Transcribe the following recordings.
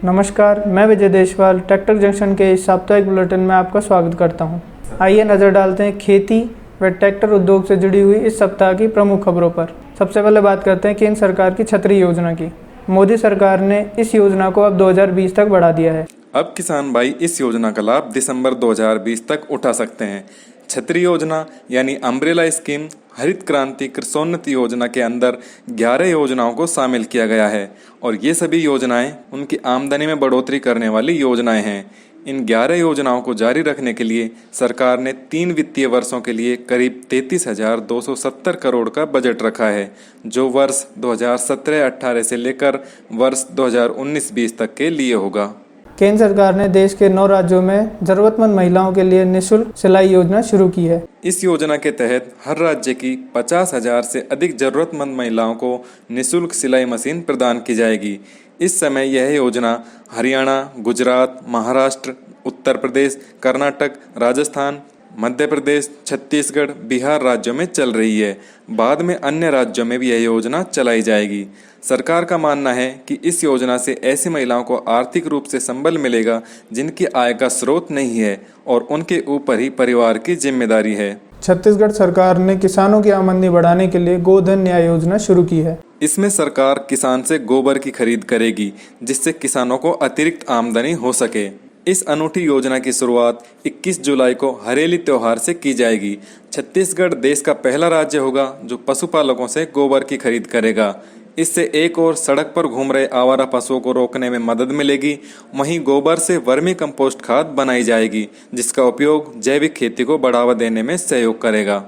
नमस्कार, मैं विजय Deshwal tractor junction के इस साप्ताहिक बुलेटिन में आपका स्वागत करता हूं। आइए नज़र डालते हैं खेती व ट्रैक्टर उद्योग से जुड़ी हुई इस सप्ताह की प्रमुख खबरों पर। सबसे पहले बात करते हैं केंद्र सरकार की छतरी योजना की। मोदी सरकार ने इस योजना को अब 2020 तक बढ़ा दिया है। अब किसान भाई इस योजना का लाभ दिसंबर 2020 तक उठा सकते हैं। छतरी योजना यानी अम्ब्रेला स्कीम हरित क्रांति कृषोन्नति योजना के अंदर 11 योजनाओं को शामिल किया गया है और ये सभी योजनाएं उनकी आमदनी में बढ़ोतरी करने वाली योजनाएं हैं। इन 11 योजनाओं को जारी रखने के लिए सरकार ने 3 वित्तीय वर्षों के लिए करीब 33,270 करोड़ का बजट रखा है, जो वर्ष 2017-18 से लेकर वर्ष 2019-20 तक के लिए होगा। केंद्र सरकार ने देश के 9 राज्यों में जरूरतमंद महिलाओं के लिए निःशुल्क सिलाई योजना शुरू की है। इस योजना के तहत हर राज्य की 50,000 से अधिक जरूरतमंद महिलाओं को निःशुल्क सिलाई मशीन प्रदान की जाएगी। इस समय यह योजना हरियाणा, गुजरात, महाराष्ट्र, उत्तर प्रदेश, कर्नाटक, राजस्थान, मध्य प्रदेश, छत्तीसगढ़, बिहार राज्यों में चल रही है। बाद में अन्य राज्यों में भी यह योजना चलाई जाएगी। सरकार का मानना है कि इस योजना से ऐसी महिलाओं को आर्थिक रूप से संबल मिलेगा जिनकी आय का स्रोत नहीं है और उनके ऊपर ही परिवार की जिम्मेदारी है। छत्तीसगढ़ सरकार ने किसानों की आमदनी बढ़ाने के लिए गोधन न्याय योजना शुरू की है। इसमें सरकार किसान से गोबर की खरीद करेगी, जिससे किसानों को अतिरिक्त आमदनी हो सके। इस अनूठी योजना की शुरुआत 21 जुलाई को हरेली त्योहार से की जाएगी। छत्तीसगढ़ देश का पहला राज्य होगा जो पशुपालकों से गोबर की खरीद करेगा। इससे एक और सड़क पर घूम रहे आवारा पशुओं को रोकने में मदद मिलेगी, वहीं गोबर से वर्मी कंपोस्ट खाद बनाई जाएगी, जिसका उपयोग जैविक खेती को बढ़ावा देने में सहयोग करेगा।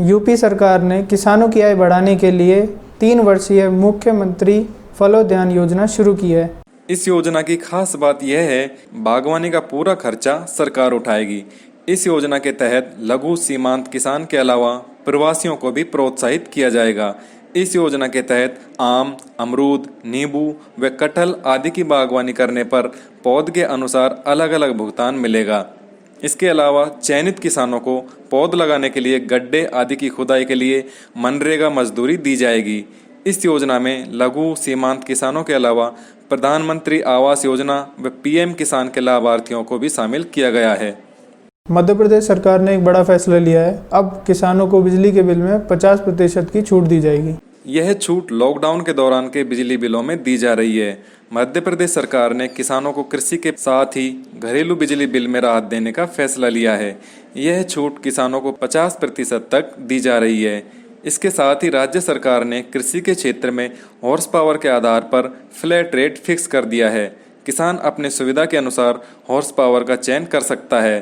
यूपी सरकार ने किसानों की आय बढ़ाने के लिए 3 वर्षीय मुख्यमंत्री फलोद्यान योजना शुरू की है। इस योजना की खास बात यह है, बागवानी का पूरा खर्चा सरकार उठाएगी। इस योजना के तहत लघु सीमांत किसान के अलावा प्रवासियों को भी प्रोत्साहित किया जाएगा। इस योजना के तहत आम, अमरूद, नींबू व कटहल आदि की बागवानी करने पर पौध के अनुसार अलग अलग भुगतान मिलेगा। इसके अलावा चयनित किसानों को पौध लगाने के लिए गड्ढे आदि की खुदाई के लिए मनरेगा मजदूरी दी जाएगी। इस योजना में लघु सीमांत किसानों के अलावा प्रधानमंत्री आवास योजना व पीएम किसान के लाभार्थियों को भी शामिल किया गया है। मध्य प्रदेश सरकार ने एक बड़ा फैसला लिया है। अब किसानों को बिजली के बिल में 50% की छूट दी जाएगी। यह छूट लॉकडाउन के दौरान के बिजली बिलों में दी जा रही है। मध्य प्रदेश सरकार ने किसानों को कृषि के साथ ही घरेलू बिजली बिल में राहत देने का फैसला लिया है। यह छूट किसानों को 50% तक दी जा रही है। इसके साथ ही राज्य सरकार ने कृषि के क्षेत्र में हॉर्स पावर के आधार पर फ्लैट रेट फिक्स कर दिया है। किसान अपने सुविधा के अनुसार हॉर्स पावर का चयन कर सकता है।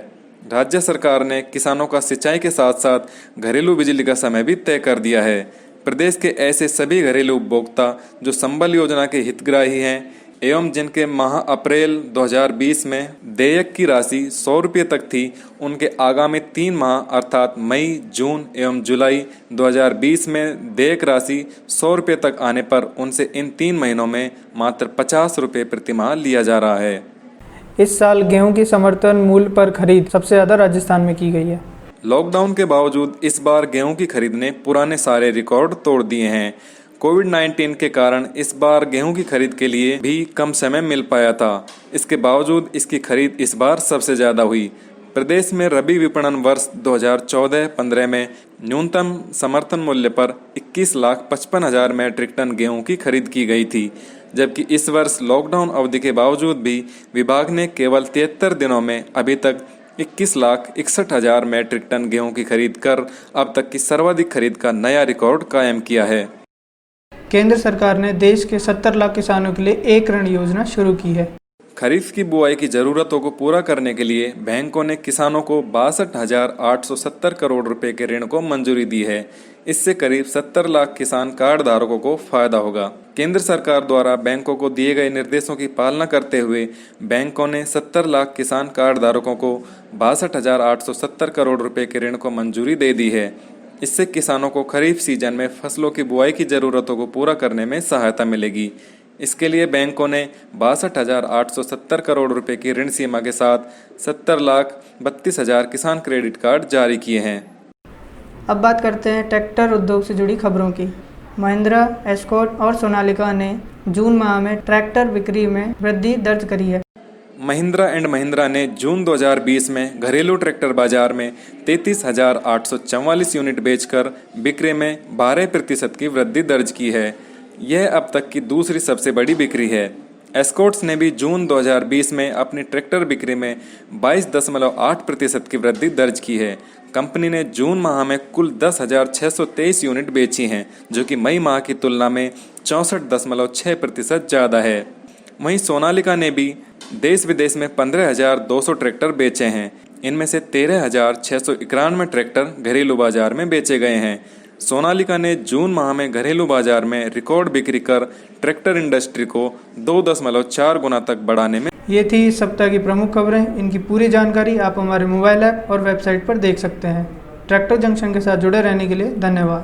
राज्य सरकार ने किसानों का सिंचाई के साथ साथ घरेलू बिजली का समय भी तय कर दिया है। प्रदेश के ऐसे सभी घरेलू उपभोक्ता जो संबल योजना के हितग्राही हैं एवं जिनके माह अप्रैल 2020 में देयक की राशि 100 रुपये तक थी, उनके आगामी 3 माह अर्थात मई, जून एवं जुलाई 2020 में देयक राशि 100 रुपये तक आने पर उनसे इन 3 महीनों में मात्र 50 रुपये प्रति माह लिया जा रहा है। इस साल गेहूं की समर्थन मूल्य पर खरीद सबसे ज़्यादा राजस्थान में की गई है। लॉकडाउन के बावजूद इस बार गेहूं की खरीद ने पुराने सारे रिकॉर्ड तोड़ दिए हैं। कोविड-19 के कारण इस बार गेहूं की खरीद के लिए भी कम समय मिल पाया था। इसके बावजूद इसकी खरीद इस बार सबसे ज़्यादा हुई। प्रदेश में रबी विपणन वर्ष 2014-15 में न्यूनतम समर्थन मूल्य पर 21,55,000 मैट्रिक टन गेहूं की खरीद की गई थी, जबकि इस वर्ष लॉकडाउन अवधि के बावजूद भी विभाग ने केवल 73 दिनों में अभी तक 21,61,000 मैट्रिक टन गेहूं की खरीद कर अब तक की सर्वाधिक खरीद का नया रिकॉर्ड कायम किया है। केंद्र सरकार ने देश के 70 लाख किसानों के लिए एक ऋण योजना शुरू की है। खरीफ की बुआई की जरूरतों को पूरा करने के लिए बैंकों ने किसानों को 62,870 करोड़ रुपए के ऋण को मंजूरी दी है। इससे करीब 70 लाख किसान कार्ड धारकों को फायदा होगा। केंद्र सरकार द्वारा बैंकों को दिए गए निर्देशों की पालना करते हुए बैंकों ने 70 लाख किसान कार्ड धारकों को 62,870 करोड़ रुपए के ऋण को मंजूरी दे दी है। इससे किसानों को खरीफ सीजन में फसलों की बुआई की जरूरतों को पूरा करने में सहायता मिलेगी। इसके लिए बैंकों ने 62,870 करोड़ रुपए की ऋण सीमा के साथ 70,32,000 किसान क्रेडिट कार्ड जारी किए हैं। अब बात करते हैं ट्रैक्टर उद्योग से जुड़ी खबरों की। महिंद्रा, एस्कॉर्ट और सोनालिका ने जून माह में ट्रैक्टर बिक्री में वृद्धि दर्ज करी है। महिंद्रा एंड महिंद्रा ने जून 2020 में घरेलू ट्रैक्टर बाजार में 33,844 यूनिट बेचकर बिक्री में 12% की वृद्धि दर्ज की है। यह अब तक की दूसरी सबसे बड़ी बिक्री है। एस्कॉर्ट्स ने भी जून 2020 में अपनी ट्रैक्टर बिक्री में 22.8% की वृद्धि दर्ज की है। कंपनी ने जून माह में कुल 10,623 यूनिट बेची हैं, जो कि मई माह की तुलना में 64.6% ज़्यादा है। वहीं सोनालिका ने भी देश विदेश में 15,200 ट्रैक्टर बेचे हैं। इनमें से 13,691 ट्रैक्टर घरेलू बाजार में बेचे गए हैं। सोनालिका ने जून माह में घरेलू बाजार में रिकॉर्ड बिक्री कर ट्रैक्टर इंडस्ट्री को 2.4 गुना तक बढ़ाने में। ये थी इस सप्ताह की प्रमुख खबरें। इनकी पूरी जानकारी आप हमारे मोबाइल ऐप और वेबसाइट पर देख सकते हैं। ट्रैक्टर जंक्शन के साथ जुड़े रहने के लिए धन्यवाद।